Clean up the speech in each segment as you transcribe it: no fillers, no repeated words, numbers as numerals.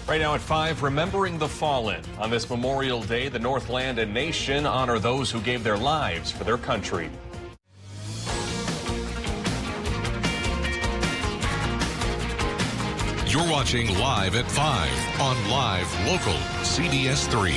Right now at 5, remembering the fallen. On this Memorial Day, the Northland and nation honor those who gave their lives for their country. You're watching Live at 5 on Live Local CBS3.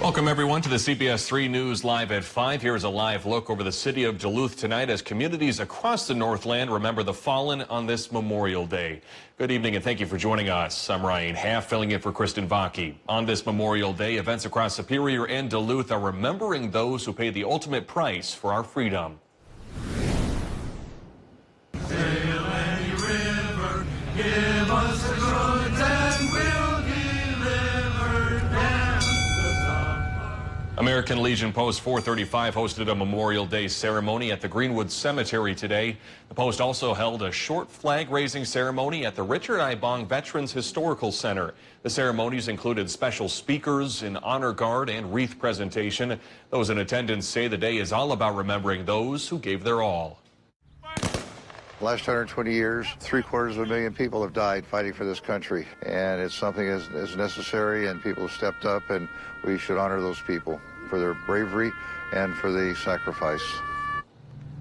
Welcome, everyone, to the CBS3 News Live at 5. Here's a live look over the city of Duluth tonight as communities across the Northland remember the fallen on this Memorial Day. Good evening, and thank you for joining us. I'm Ryan Half, filling in for Kristen Vaki. On this Memorial Day, events across Superior and Duluth are remembering those who paid the ultimate price for our freedom. Sail any river, give us the goods and we'll deliver them the summer. American Legion Post 435 hosted a Memorial Day ceremony at the Greenwood Cemetery today. The Post also held a short flag-raising ceremony at the Richard I. Bong Veterans Historical Center. The ceremonies included special speakers, an honor guard, and wreath presentation. Those in attendance say the day is all about remembering those who gave their all. Last 120 years, 750,000 people have died fighting for this country, and it's something that's necessary, and people have stepped up, and we should honor those people for their bravery and for the sacrifice.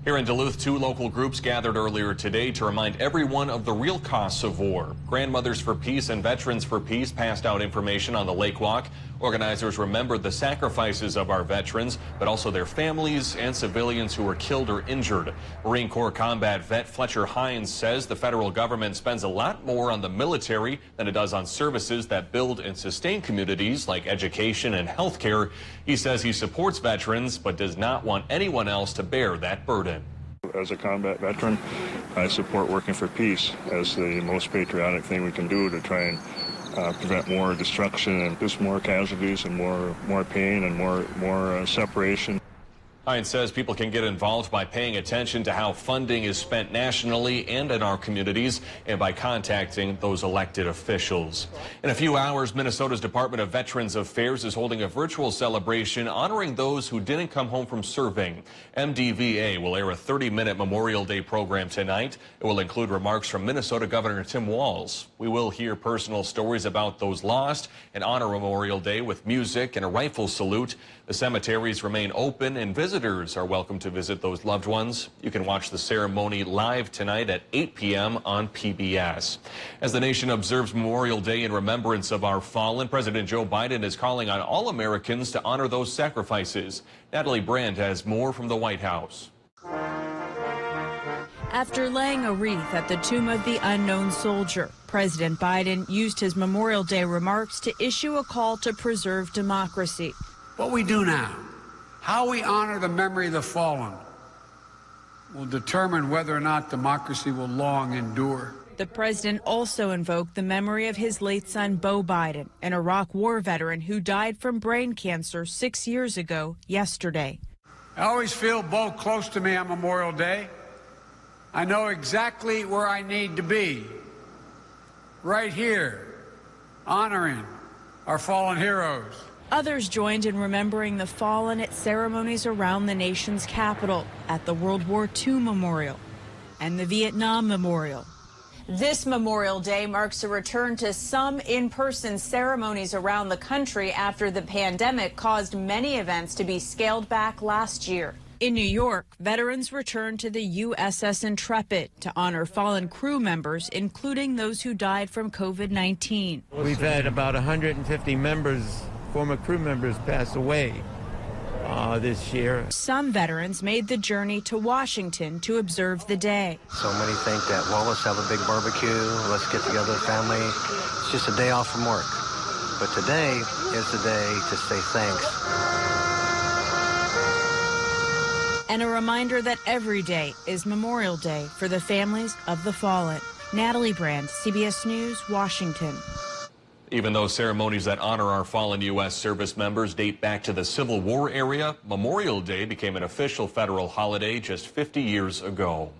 Here in Duluth, 2 local groups gathered earlier today to remind everyone of the real costs of war. Grandmothers for Peace and Veterans for Peace passed out information on the Lake Walk. Organizers remembered the sacrifices of our veterans, but also their families and civilians who were killed or injured. Marine Corps combat vet Fletcher Hines says the federal government spends a lot more on the military than it does on services that build and sustain communities like education and health care. He says he supports veterans, but does not want anyone else to bear that burden. As a combat veteran, I support working for peace as the most patriotic thing we can do to try and prevent more destruction and just more casualties and more pain and more separation. Hines says people can get involved by paying attention to how funding is spent nationally and in our communities, and by contacting those elected officials. In a few hours, Minnesota's Department of Veterans Affairs is holding a virtual celebration honoring those who didn't come home from serving. MDVA will air a 30-minute Memorial Day program tonight. It will include remarks from Minnesota Governor Tim Walz. We will hear personal stories about those lost and honor Memorial Day with music and a rifle salute. The cemeteries remain open, and visitors are welcome to visit those loved ones. You can watch the ceremony live tonight at 8 p.m. on PBS. As the nation observes Memorial Day in remembrance of our fallen, President Joe Biden is calling on all Americans to honor those sacrifices. Natalie Brandt has more from the White House. After laying a wreath at the tomb of the unknown soldier, President Biden used his Memorial Day remarks to issue a call to preserve democracy. What we do now, how we honor the memory of the fallen, will determine whether or not democracy will long endure. The president also invoked the memory of his late son, Beau Biden, an Iraq war veteran who died from brain cancer 6 years ago yesterday. I always feel Beau close to me on Memorial Day. I know exactly where I need to be, right here, honoring our fallen heroes. Others joined in remembering the fallen at ceremonies around the nation's capital, at the World War II Memorial and the Vietnam Memorial. This Memorial Day marks a return to some in-person ceremonies around the country after the pandemic caused many events to be scaled back last year. In New York, veterans returned to the USS Intrepid to honor fallen crew members, including those who died from COVID-19. We've had about 150 members, former crew members, pass away this year. Some veterans made the journey to Washington to observe the day. So many think that, well, let's have a big barbecue, let's get together as family. It's just a day off from work. But today is the day to say thanks. And a reminder that every day is Memorial Day for the families of the fallen. Natalie Brand, CBS News, Washington. Even though ceremonies that honor our fallen U.S. service members date back to the Civil War era, Memorial Day became an official federal holiday just 50 years ago.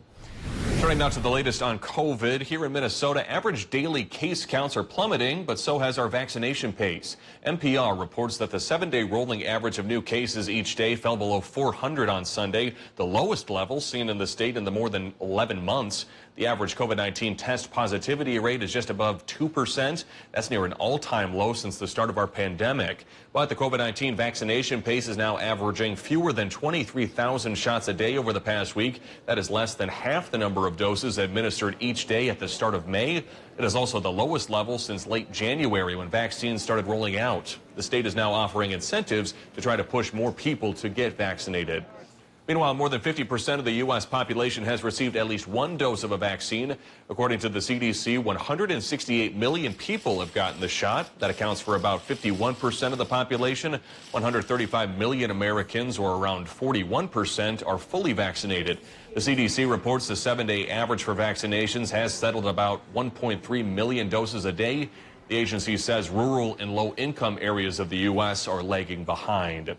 Turning now to the latest on COVID. Here in Minnesota, average daily case counts are plummeting, but so has our vaccination pace. NPR reports that the 7-day rolling average of new cases each day fell below 400 on Sunday, the lowest level seen in the state in the more than 11 months. The The average COVID-19 test positivity rate is just above 2%. That's near an all-time low since the start of our pandemic. But the COVID-19 vaccination pace is now averaging fewer than 23,000 shots a day over the past week. That is less than half the number of doses administered each day at the start of May. It is also the lowest level since late January when vaccines started rolling out. The state is now offering incentives to try to push more people to get vaccinated. Meanwhile, more than 50% of the U.S. population has received at least one dose of a vaccine. According to the CDC, 168 million people have gotten the shot. That accounts for about 51% of the population. 135 million Americans, or around 41%, are fully vaccinated. The CDC reports the 7-day average for vaccinations has settled about 1.3 million doses a day. The agency says rural and low-income areas of the U.S. are lagging behind.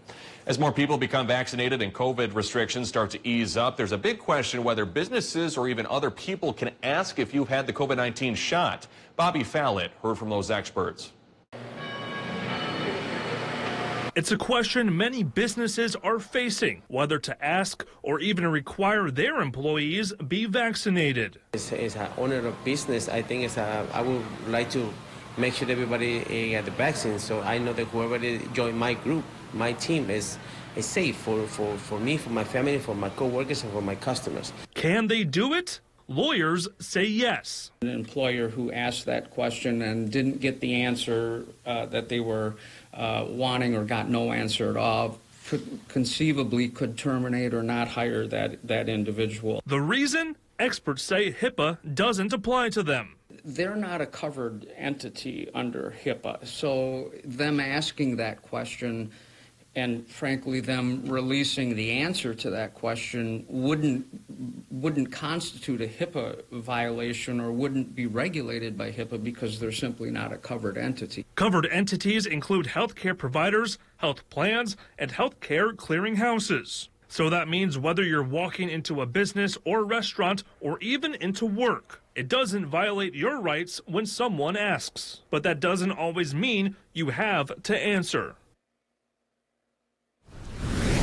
As more people become vaccinated and COVID restrictions start to ease up, there's a big question whether businesses or even other people can ask if you've had the COVID-19 shot. Bobby Fallett heard from those experts. It's a question many businesses are facing, whether to ask or even require their employees be vaccinated. It's an owner of business. I think I would like to make sure everybody get the vaccine, so I know that whoever join my group, my team is safe for me, for my family, for my co-workers, and for my customers. Can they do it? Lawyers say yes. An employer who asked that question and didn't get the answer that they were wanting, or got no answer at all, conceivably could terminate or not hire that individual. The reason? Experts say HIPAA doesn't apply to them. They're not a covered entity under HIPAA, so them asking that question and frankly them releasing the answer to that question wouldn't constitute a HIPAA violation or wouldn't be regulated by HIPAA because they're simply not a covered entity. Covered entities include healthcare providers, health plans, and healthcare clearinghouses. So that means whether you're walking into a business or restaurant or even into work, it doesn't violate your rights when someone asks. But that doesn't always mean you have to answer.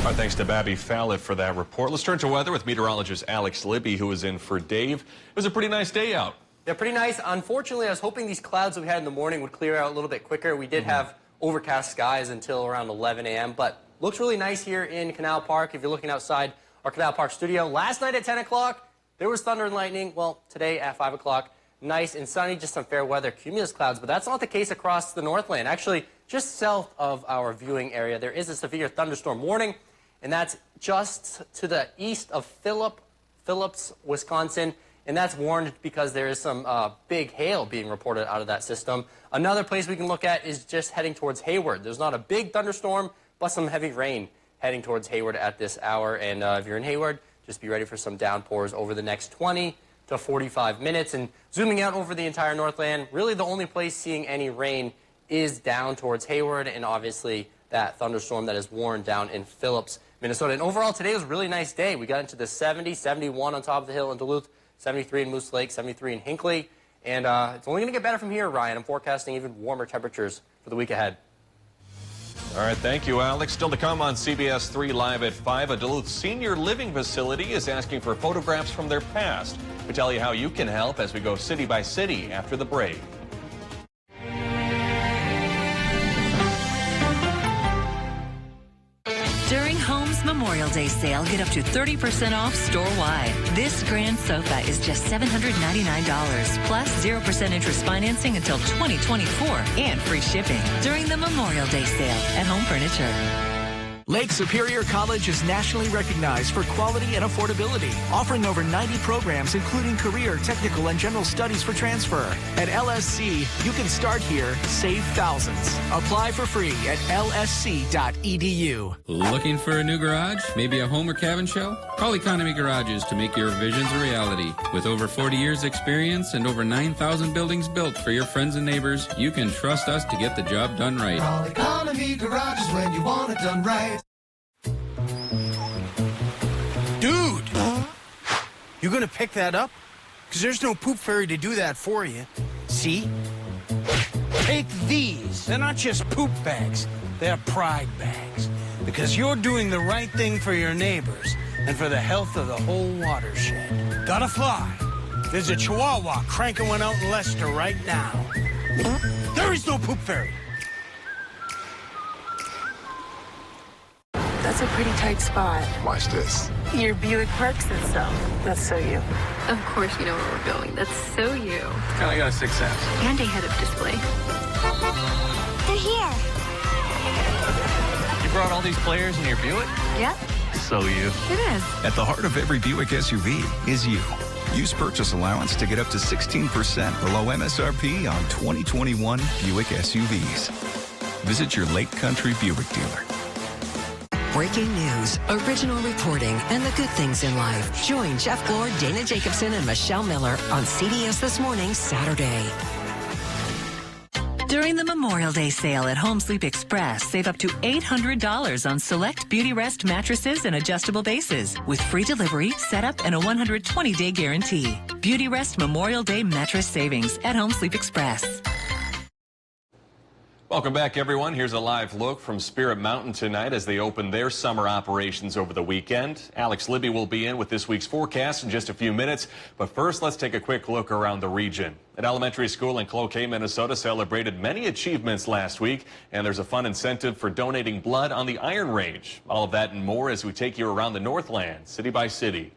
Our thanks to Bobby Fallett for that report. Let's turn to weather with meteorologist Alex Libby, who is in for Dave. It was a pretty nice day out. Yeah, pretty nice. Unfortunately, I was hoping these clouds that we had in the morning would clear out a little bit quicker. We did have overcast skies until around 11 a.m., but looks really nice here in Canal Park. If you're looking outside our Canal Park studio, last night at 10 o'clock, there was thunder and lightning. Well, today at 5 o'clock, nice and sunny, just some fair weather cumulus clouds, but that's not the case across the Northland. Actually, just south of our viewing area, there is a severe thunderstorm warning, and that's just to the east of Phillips, Wisconsin, and that's warned because there is some big hail being reported out of that system. Another place we can look at is just heading towards Hayward. There's not a big thunderstorm, but some heavy rain heading towards Hayward at this hour, and if you're in Hayward, just be ready for some downpours over the next 20 to 45 minutes. And zooming out over the entire Northland, really the only place seeing any rain is down towards Hayward, and obviously that thunderstorm that is warned down in Phillips, Minnesota. And overall, today was a really nice day. We got into the 70s, 71 on top of the hill in Duluth, 73 in Moose Lake, 73 in Hinckley. And it's only going to get better from here, Ryan. I'm forecasting even warmer temperatures for the week ahead. All right, thank you, Alex. Still to come on CBS3 Live at 5, a Duluth senior living facility is asking for photographs from their past. We tell you how you can help as we go city by city after the break. During Home's Memorial Day sale, get up to 30% off store-wide. This grand sofa is just $799, plus 0% interest financing until 2024 and free shipping during the Memorial Day sale at Home Furniture. Lake Superior College is nationally recognized for quality and affordability, offering over 90 programs including career, technical, and general studies for transfer. At LSC, you can start here, save thousands. Apply for free at lsc.edu. Looking for a new garage? Maybe a home or cabin shell? Call Economy Garages to make your visions a reality. With over 40 years experience and over 9,000 buildings built for your friends and neighbors, you can trust us to get the job done right. Call Economy Garages when you want it done right. Dude! You gonna pick that up? Because there's no poop fairy to do that for you. See? Take these. They're not just poop bags. They're pride bags. Because you're doing the right thing for your neighbors and for the health of the whole watershed. Gotta fly. There's a Chihuahua cranking one out in Leicester right now. There is no poop fairy. That's a pretty tight spot. Watch this. Your Buick Park system. That's so you. Of course you know where we're going. That's so you. Kinda got a 6 sense. And a head-up display. They're here. You brought all these players in your Buick? Yep. So you. It is. At the heart of every Buick SUV is you. Use purchase allowance to get up to 16% below MSRP on 2021 Buick SUVs. Visit your Lake Country Buick dealer. Breaking news, original reporting, and the good things in life. Join Jeff Glore, Dana Jacobson, and Michelle Miller on CBS This Morning, Saturday. During the Memorial Day sale at Home Sleep Express, save up to $800 on select Beauty Rest mattresses and adjustable bases with free delivery, setup, and a 120-day guarantee. Beauty Rest Memorial Day mattress savings at Home Sleep Express. Welcome back, everyone. Here's a live look from Spirit Mountain tonight as they open their summer operations over the weekend. Alex Libby will be in with this week's forecast in just a few minutes. But first, let's take a quick look around the region. An elementary school in Cloquet, Minnesota celebrated many achievements last week, and there's a fun incentive for donating blood on the Iron Range. All of that and more as we take you around the Northland, city by city.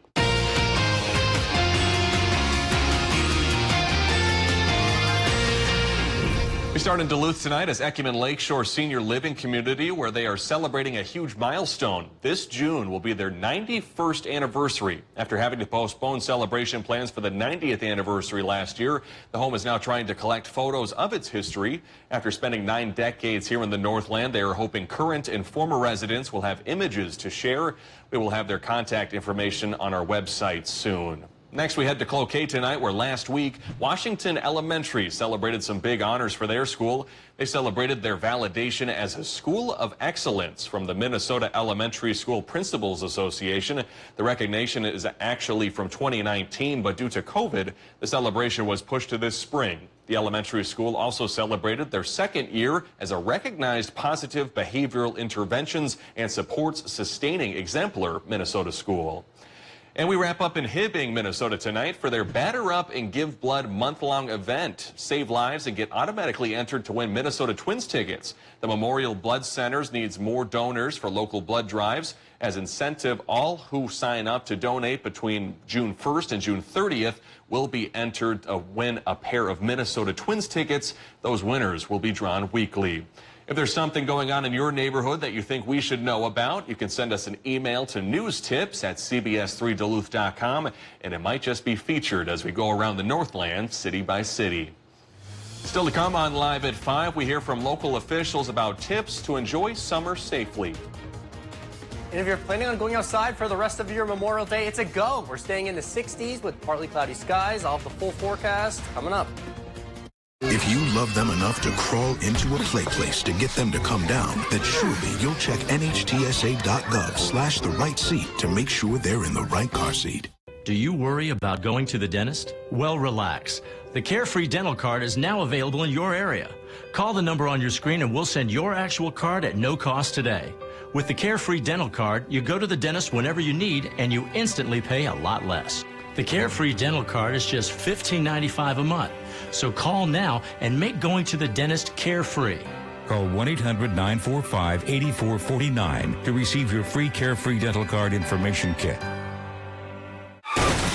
We start in Duluth tonight as Ecumen Lakeshore Senior Living Community, where they are celebrating a huge milestone. This June will be their 91st anniversary. After having to postpone celebration plans for the 90th anniversary last year, the home is now trying to collect photos of its history. After spending 9 decades here in the Northland, they are hoping current and former residents will have images to share. We will have their contact information on our website soon. Next, we head to Cloquet tonight, where last week, Washington Elementary celebrated some big honors for their school. They celebrated their validation as a School of Excellence from the Minnesota Elementary School Principals Association. The recognition is actually from 2019, but due to COVID, the celebration was pushed to this spring. The elementary school also celebrated their 2nd year as a recognized positive behavioral interventions and supports sustaining exemplar Minnesota school. And we wrap up in Hibbing, Minnesota tonight for their Batter Up and Give Blood month-long event. Save lives and get automatically entered to win Minnesota Twins tickets. The Memorial Blood Centers needs more donors for local blood drives. As incentive, all who sign up to donate between June 1st and June 30th will be entered to win a pair of Minnesota Twins tickets. Those winners will be drawn weekly. If there's something going on in your neighborhood that you think we should know about, you can send us an email to newstips@cbs3duluth.com, and it might just be featured as we go around the Northland city by city. Still to come on Live at 5, we hear from local officials about tips to enjoy summer safely. And if you're planning on going outside for the rest of your Memorial Day, it's a go. We're staying in the 60s with partly cloudy skies. I'll have the full forecast coming up. If you love them enough to crawl into a play place to get them to come down, then surely you'll check NHTSA.gov/the right seat to make sure they're in the right car seat. Do you worry about going to the dentist? Well, relax. The Carefree Dental Card is now available in your area. Call the number on your screen and we'll send your actual card at no cost today. With the Carefree Dental Card, you go to the dentist whenever you need and you instantly pay a lot less. The Carefree Dental Card is just $15.95 a month. So call now and make going to the dentist carefree. Call 1-800-945-8449 to receive your free Carefree Dental Card information kit.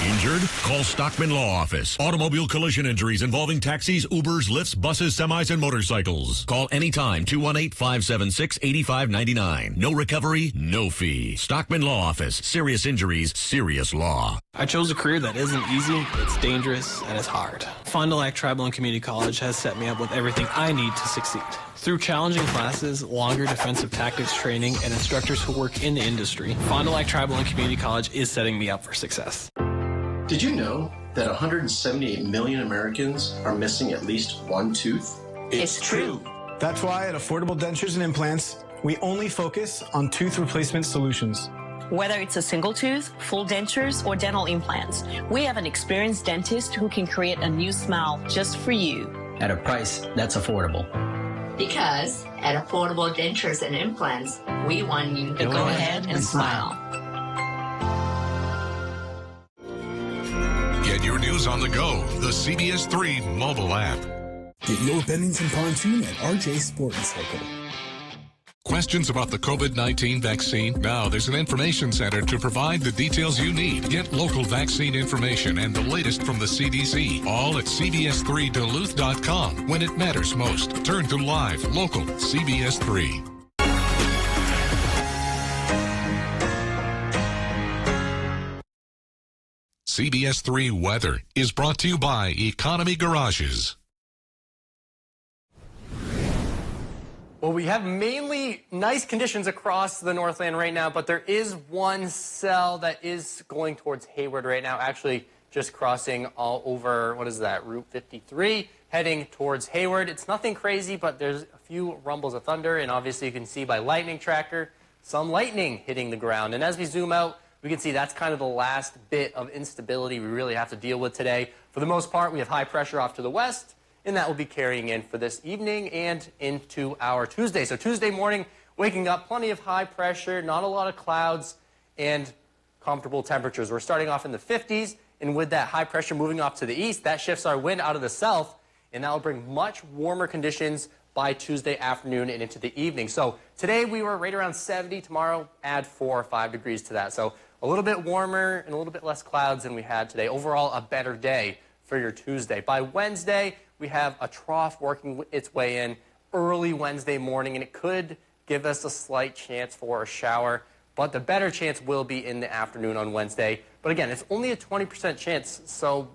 Injured? Call Stockman Law Office. Automobile collision injuries involving taxis, Ubers, Lyfts, buses, semis, and motorcycles. Call anytime, 218-576-8599. No recovery, no fee. Stockman Law Office. Serious injuries, serious law. I chose a career that isn't easy, it's dangerous, and it's hard. Fond du Lac Tribal and Community College has set me up with everything I need to succeed. Through challenging classes, longer defensive tactics training, and instructors who work in the industry, Fond du Lac Tribal and Community College is setting me up for success. Did you know that 178 million Americans are missing at least one tooth? It's true. That's why at Affordable Dentures and Implants, we only focus on tooth replacement solutions. Whether it's a single tooth, full dentures, or dental implants, we have an experienced dentist who can create a new smile just for you. At a price that's affordable. Because at Affordable Dentures and Implants, we want you to go ahead and smile. Get your news on on the go, the CBS3 mobile app. Get your Bennington pontoon at RJ Sport and Cycle. Questions about the COVID-19 vaccine? Now there's an information center to provide the details you need. Get local vaccine information and the latest from the CDC, all at CBS3Duluth.com. When it matters most, turn to live, local CBS3. CBS3 Weather is brought to you by Economy Garages. Well, we have mainly nice conditions across the Northland right now, but there is one cell that is going towards Hayward right now, actually just crossing all over, what is that, Route 53, heading towards Hayward. It's nothing crazy, but there's a few rumbles of thunder, and obviously you can see by lightning tracker some lightning hitting the ground. And as we zoom out, we can see that's kind of the last bit of instability we really have to deal with today. For the most part, we have high pressure off to the west, and that will be carrying in for this evening and into our Tuesday. So Tuesday morning, waking up, plenty of high pressure, not a lot of clouds, and comfortable temperatures. We're starting off in the 50s, and with that high pressure moving off to the east, that shifts our wind out of the south, and that will bring much warmer conditions by Tuesday afternoon and into the evening. So today we were right around 70. Tomorrow, add 4 or 5 degrees to that. So a little bit warmer and a little bit less clouds than we had today. Overall, a better day for your Tuesday. By Wednesday, we have a trough working its way in early Wednesday morning, and it could give us a slight chance for a shower, but the better chance will be in the afternoon on Wednesday. But again, it's only a 20% chance, so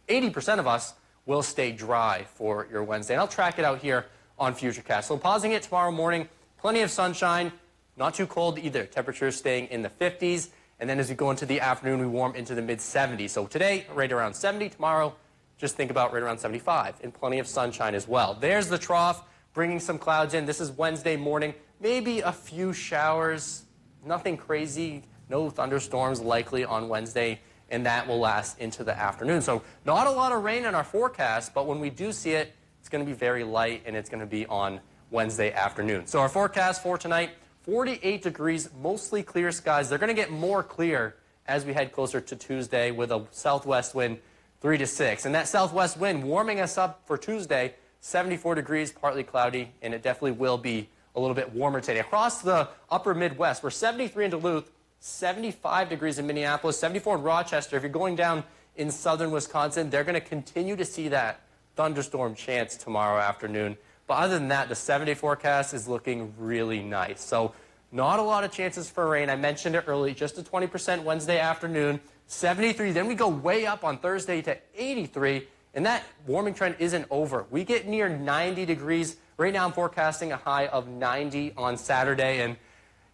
80% of us will stay dry for your Wednesday. And I'll track it out here on Futurecast. So pausing it tomorrow morning, plenty of sunshine, not too cold either. Temperatures staying in the 50s. And then as we go into the afternoon, we warm into the mid-70s. So today, right around 70. Tomorrow, just think about right around 75. And plenty of sunshine as well. There's the trough, bringing some clouds in. This is Wednesday morning. Maybe a few showers. Nothing crazy. No thunderstorms likely on Wednesday. And that will last into the afternoon. So not a lot of rain in our forecast, but when we do see it, it's going to be very light, and it's going to be on Wednesday afternoon. So our forecast for tonight, 48 degrees, mostly clear skies. They're going to get more clear as we head closer to Tuesday with a southwest wind 3 to 6. And that southwest wind warming us up for Tuesday, 74 degrees, partly cloudy, and it definitely will be a little bit warmer today. Across the upper Midwest, we're 73 in Duluth, 75 degrees in Minneapolis, 74 in Rochester. If you're going down in southern Wisconsin, they're going to continue to see that thunderstorm chance tomorrow afternoon. But other than that, the 7-day forecast is looking really nice. So not a lot of chances for rain. I mentioned it early, just a 20% Wednesday afternoon, 73. Then we go way up on Thursday to 83, and that warming trend isn't over. We get near 90 degrees. Right now I'm forecasting a high of 90 on Saturday, and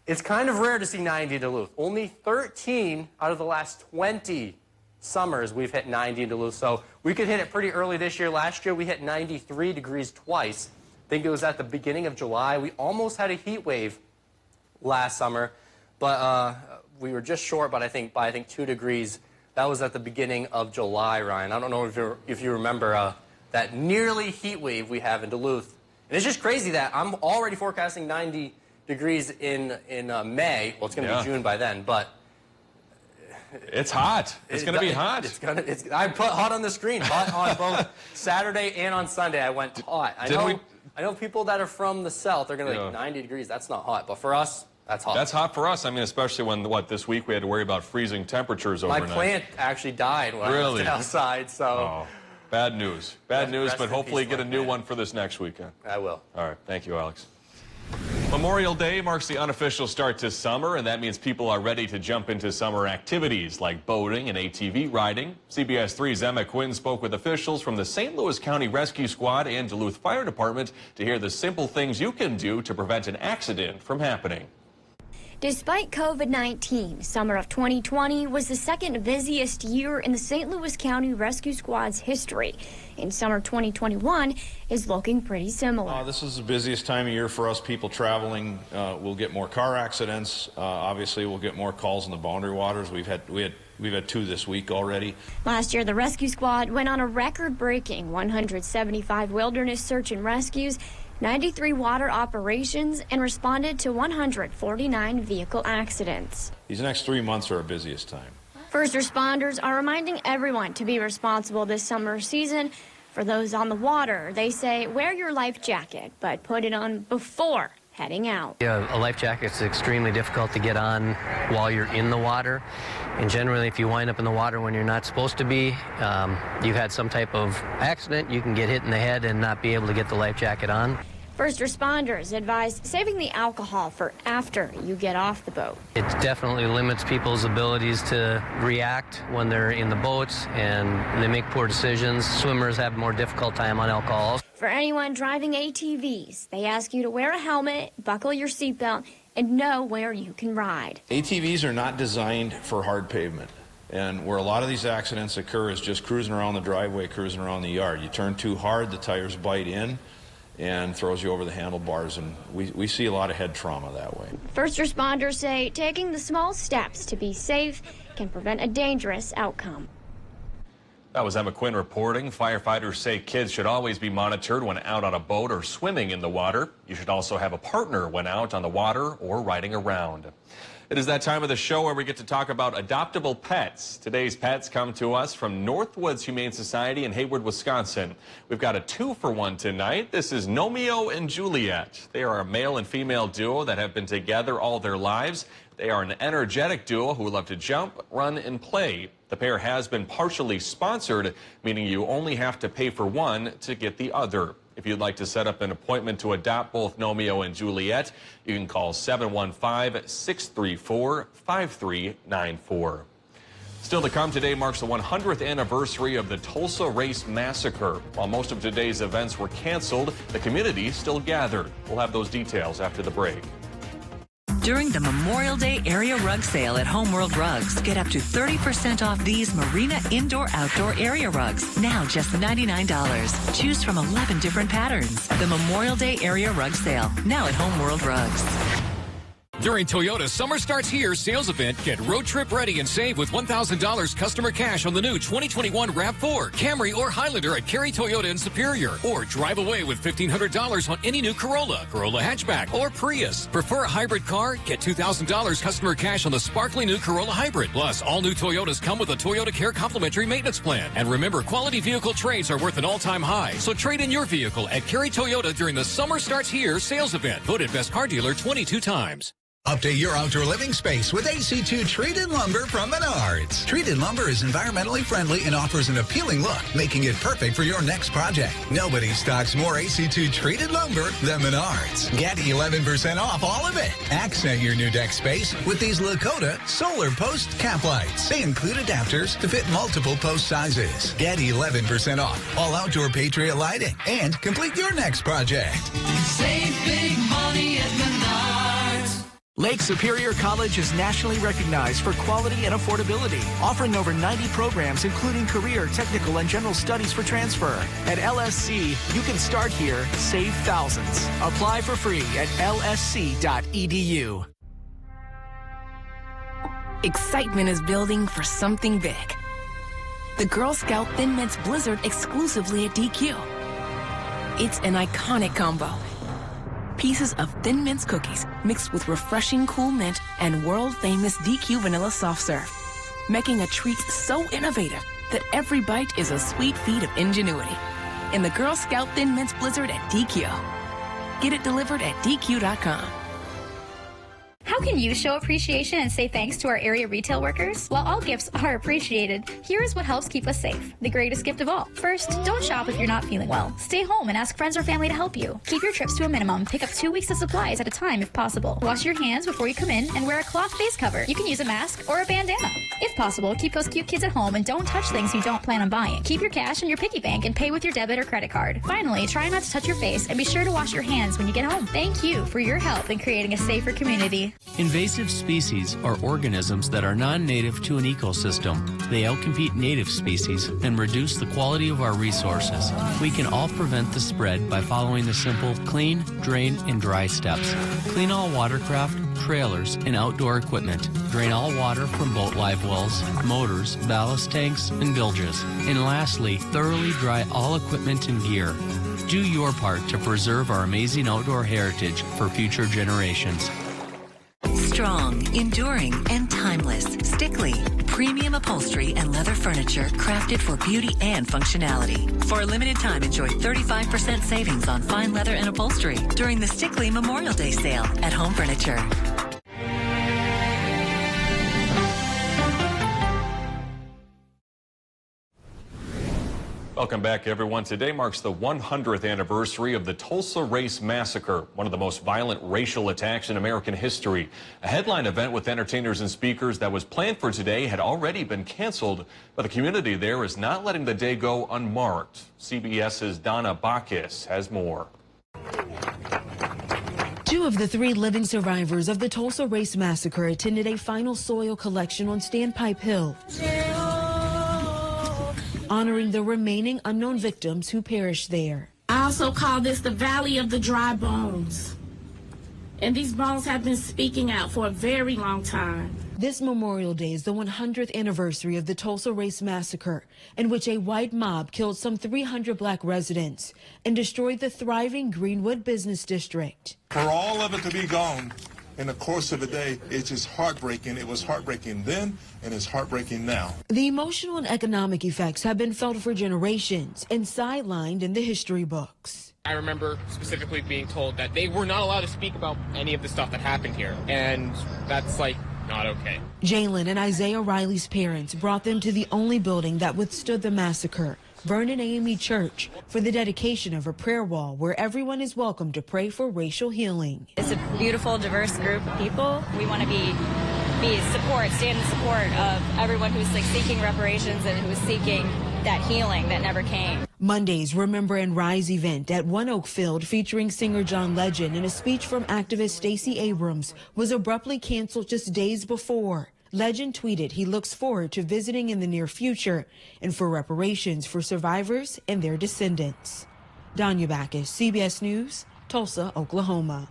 it's kind of rare to see 90 in Duluth. Only 13 out of the last 20 summers we've hit 90 in Duluth. So we could hit it pretty early this year. Last year we hit 93 degrees twice. I think it was at the beginning of July. We almost had a heat wave last summer, but we were just short, but I think by 2 degrees. That was at the beginning of July, Ryan. I don't know if you remember that nearly heat wave we have in Duluth. And it's just crazy that I'm already forecasting 90 degrees in May. Well, it's going to be June by then, but it's hot. It's going to be hot. I put hot on the screen. Hot on both Saturday and on Sunday. I went hot. I know people that are from the south are going to be like 90 degrees. That's not hot, but for us, that's hot. That's hot for us. I mean, especially when this week we had to worry about freezing temperatures overnight. My plant actually died when I was outside. So. Oh, bad news. Bad news. But hopefully get a new one for this next weekend. I will. All right. Thank you, Alex. Memorial Day marks the unofficial start to summer, and that means people are ready to jump into summer activities like boating and ATV riding. CBS3's Emma Quinn spoke with officials from the St. Louis County Rescue Squad and Duluth Fire Department to hear the simple things you can do to prevent an accident from happening. Despite COVID-19, summer of 2020 was the second busiest year in the St. Louis County Rescue Squad's history. And summer 2021 is looking pretty similar. This is the busiest time of year for us people traveling. We'll get more car accidents. Obviously, we'll get more calls in the boundary waters. We've had 2 this week already. Last year, the rescue squad went on a record-breaking 175 wilderness search and rescues, 93 water operations, and responded to 149 vehicle accidents. These next 3 months are our busiest time. First responders are reminding everyone to be responsible this summer season. For those on the water, they say wear your life jacket, but put it on before heading out. Yeah, a life jacket is extremely difficult to get on while you're in the water. And generally, if you wind up in the water when you're not supposed to be, you've had some type of accident, you can get hit in the head and not be able to get the life jacket on. First responders advise saving the alcohol for after you get off the boat. It definitely limits people's abilities to react when they're in the boats, and they make poor decisions. Swimmers have a more difficult time on alcohol. For anyone driving ATVs, they ask you to wear a helmet, buckle your seatbelt, and know where you can ride. ATVs are not designed for hard pavement. And where a lot of these accidents occur is just cruising around the driveway, cruising around the yard. You turn too hard, the tires bite in and throws you over the handlebars, and we see a lot of head trauma that way. First responders say taking the small steps to be safe can prevent a dangerous outcome. That was Emma Quinn reporting. Firefighters say kids should always be monitored when out on a boat or swimming in the water. You should also have a partner when out on the water or riding around. It is that time of the show where we get to talk about adoptable pets. Today's pets come to us from Northwoods Humane Society in Hayward, Wisconsin. We've got a 2-for-1 tonight. This is Nomeo and Juliet. They are a male and female duo that have been together all their lives. They are an energetic duo who love to jump, run, and play. The pair has been partially sponsored, meaning you only have to pay for one to get the other. If you'd like to set up an appointment to adopt both Nomeo and Juliet, you can call 715-634-5394. Still to come, today marks the 100th anniversary of the Tulsa Race Massacre. While most of today's events were canceled, the community still gathered. We'll have those details after the break. During the Memorial Day area rug sale at Homeworld Rugs, get up to 30% off these Marina Indoor-Outdoor area rugs, now just $99. Choose from 11 different patterns. The Memorial Day area rug sale, now at Homeworld Rugs. During Toyota's Summer Starts Here sales event, get road trip ready and save with $1,000 customer cash on the new 2021 RAV4, Camry, or Highlander at Cary Toyota in Superior. Or drive away with $1,500 on any new Corolla, Corolla hatchback, or Prius. Prefer a hybrid car? Get $2,000 customer cash on the sparkly new Corolla Hybrid. Plus, all new Toyotas come with a Toyota Care complimentary maintenance plan. And remember, quality vehicle trades are worth an all-time high. So trade in your vehicle at Cary Toyota during the Summer Starts Here sales event. Voted best car dealer 22 times. Update your outdoor living space with AC2 Treated Lumber from Menards. Treated lumber is environmentally friendly and offers an appealing look, making it perfect for your next project. Nobody stocks more AC2 Treated Lumber than Menards. Get 11% off all of it. Accent your new deck space with these Lakota Solar Post Cap Lights. They include adapters to fit multiple post sizes. Get 11% off all outdoor Patriot lighting and complete your next project. Save big money at Menards. Lake Superior College is nationally recognized for quality and affordability, offering over 90 programs including career, technical, and general studies for transfer. At LSC, you can start here, save thousands. Apply for free at lsc.edu. Excitement is building for something big. The Girl Scout Thin Mints Blizzard exclusively at DQ. It's an iconic combo. Pieces of Thin Mints cookies mixed with refreshing cool mint and world-famous DQ vanilla soft serve, making a treat so innovative that every bite is a sweet feat of ingenuity. In the Girl Scout Thin Mints Blizzard at DQ. Get it delivered at DQ.com. How can you show appreciation and say thanks to our area retail workers? While all gifts are appreciated, here is what helps keep us safe. The greatest gift of all. First, don't shop if you're not feeling well. Stay home and ask friends or family to help you. Keep your trips to a minimum. Pick up 2 weeks of supplies at a time if possible. Wash your hands before you come in and wear a cloth face cover. You can use a mask or a bandana. If possible, keep those cute kids at home and don't touch things you don't plan on buying. Keep your cash in your piggy bank and pay with your debit or credit card. Finally, try not to touch your face and be sure to wash your hands when you get home. Thank you for your help in creating a safer community. Invasive species are organisms that are non-native to an ecosystem. They outcompete native species and reduce the quality of our resources. We can all prevent the spread by following the simple clean, drain, and dry steps. Clean all watercraft, trailers, and outdoor equipment. Drain all water from boat live wells, motors, ballast tanks, and bilges. And lastly, thoroughly dry all equipment and gear. Do your part to preserve our amazing outdoor heritage for future generations. strong, enduring, and timeless. Stickley, premium upholstery and leather furniture crafted for beauty and functionality. For a limited time, enjoy 35% savings on fine leather and upholstery during the Stickley Memorial Day sale at Home Furniture. Welcome back, everyone. Today marks the 100th anniversary of the Tulsa Race Massacre, one of the most violent racial attacks in American history. A headline event with entertainers and speakers that was planned for today had already been canceled, but the community there is not letting the day go unmarked. CBS's Donna Bacchus has more. Two of the three living survivors of the Tulsa Race Massacre attended a final soil collection on Standpipe Hill, honoring the remaining unknown victims who perished there. I also call this the Valley of the Dry Bones. And these bones have been speaking out for a very long time. This Memorial Day is the 100th anniversary of the Tulsa Race Massacre, in which a white mob killed some 300 black residents and destroyed the thriving Greenwood business district. For all of it to be gone in the course of a day, it's just heartbreaking. It was heartbreaking then, and it's heartbreaking now. The emotional and economic effects have been felt for generations and sidelined in the history books. I remember specifically being told that they were not allowed to speak about any of the stuff that happened here, and that's not okay. Jalen and Isaiah Riley's parents brought them to the only building that withstood the massacre, Vernon AME Church, for the dedication of a prayer wall where everyone is welcome to pray for racial healing. It's a beautiful, diverse group of people. We want to stand in support of everyone who's seeking reparations and who's seeking that healing that never came. Monday's Remember and Rise event at One Oak Field featuring singer John Legend and a speech from activist Stacey Abrams was abruptly canceled just days before. Legend tweeted he looks forward to visiting in the near future and for reparations for survivors and their descendants. Danya Bacchus, CBS News, Tulsa, Oklahoma.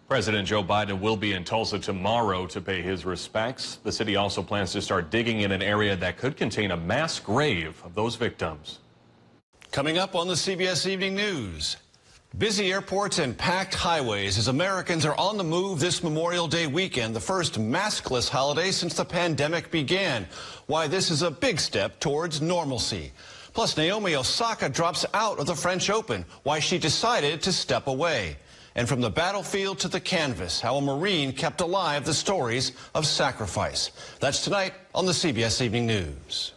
President Joe Biden will be in Tulsa tomorrow to pay his respects. The city also plans to start digging in an area that could contain a mass grave of those victims. Coming up on the CBS Evening News. Busy airports and packed highways as Americans are on the move this Memorial Day weekend, the first maskless holiday since the pandemic began. Why this is a big step towards normalcy. Plus, Naomi Osaka drops out of the French Open, why she decided to step away. And from the battlefield to the canvas, how a Marine kept alive the stories of sacrifice. That's tonight on the CBS Evening News.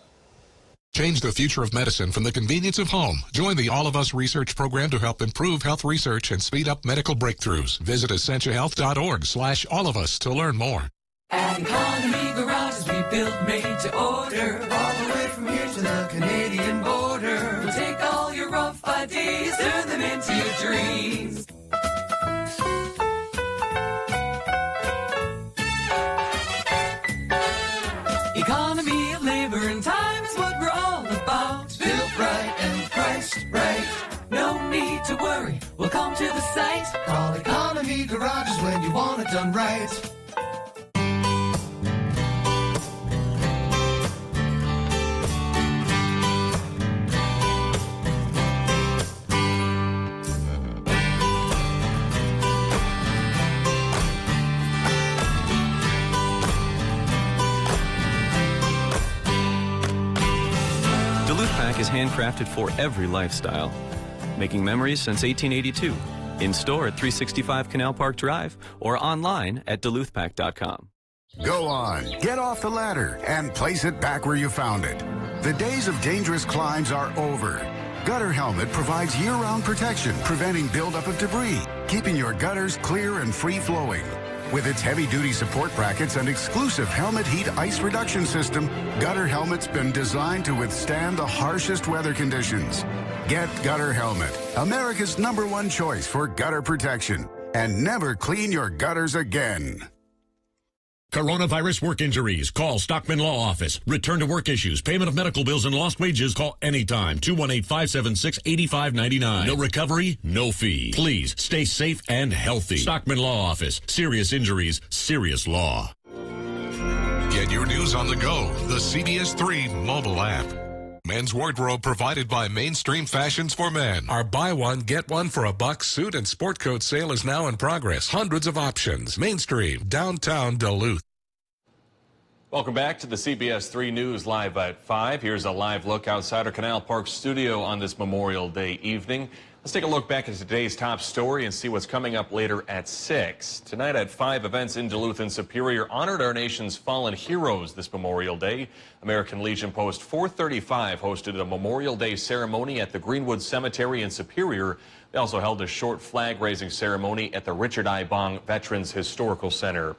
Change the future of medicine from the convenience of home. Join the All of Us research program to help improve health research and speed up medical breakthroughs. Visit essentialhealth.org/allofus to learn more. At Economy Garages, we build made to order. All the way from here to the Canadian border. We'll take all your rough ideas, turn them into your dreams. Economy of labor and time is what we're all about. Built right and priced right. No need to worry, we'll come to the site. Call Economy Garages when you want it done right. Duluth Pack is handcrafted for every lifestyle, making memories since 1882. In store at 365 Canal Park Drive or online at duluthpack.com. Go on, get off the ladder and place it back where you found it. The days of dangerous climbs are over. Gutter Helmet provides year-round protection, preventing buildup of debris, keeping your gutters clear and free-flowing. With its heavy-duty support brackets and exclusive helmet heat ice reduction system, Gutter Helmet's been designed to withstand the harshest weather conditions. Get Gutter Helmet, America's #1 choice for gutter protection. And never clean your gutters again. Coronavirus work injuries. Call Stockman Law Office. Return to work issues. Payment of medical bills and lost wages. Call anytime. 218-576-8599. No recovery, no fee. Please stay safe and healthy. Stockman Law Office. Serious injuries, serious law. Get your news on the go. The CBS3 mobile app. Men's wardrobe provided by Mainstream Fashions for Men. Our buy one, get one for $1 suit and sport coat sale is now in progress. Hundreds of options. Mainstream, downtown Duluth. Welcome back to the CBS3 News live at 5. Here's a live look outside our Canal Park studio on this Memorial Day evening. Let's take a look back at today's top story and see what's coming up later at 6. Tonight at 5, events in Duluth and Superior honored our nation's fallen heroes this Memorial Day. American Legion Post 435 hosted a Memorial Day ceremony at the Greenwood Cemetery in Superior. They also held a short flag-raising ceremony at the Richard I. Bong Veterans Historical Center.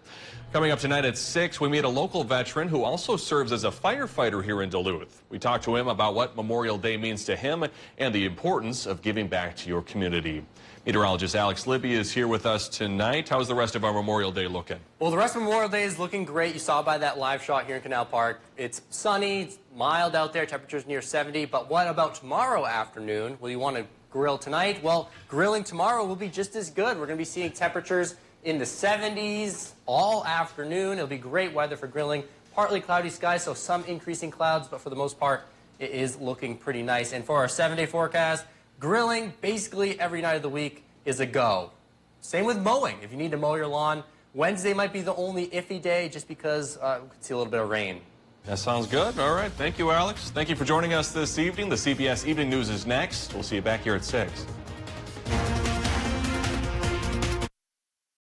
Coming up tonight at 6, we meet a local veteran who also serves as a firefighter here in Duluth. We talk to him about what Memorial Day means to him and the importance of giving back to your community. Meteorologist Alex Libby is here with us tonight. How's the rest of our Memorial Day looking? Well, the rest of Memorial Day is looking great. You saw by that live shot here in Canal Park. It's sunny, it's mild out there, temperatures near 70. But what about tomorrow afternoon? Will you want to grill tonight? Well, grilling tomorrow will be just as good. We're going to be seeing temperatures in the 70s all afternoon. It'll be great weather for grilling. Partly cloudy skies, so some increasing clouds, but for the most part, it is looking pretty nice. And for our 7-day forecast, grilling basically every night of the week is a go. Same with mowing. If you need to mow your lawn, Wednesday might be the only iffy day just because we could see a little bit of rain. That sounds good. All right. Thank you, Alex. Thank you for joining us this evening. The CBS Evening News is next. We'll see you back here at 6.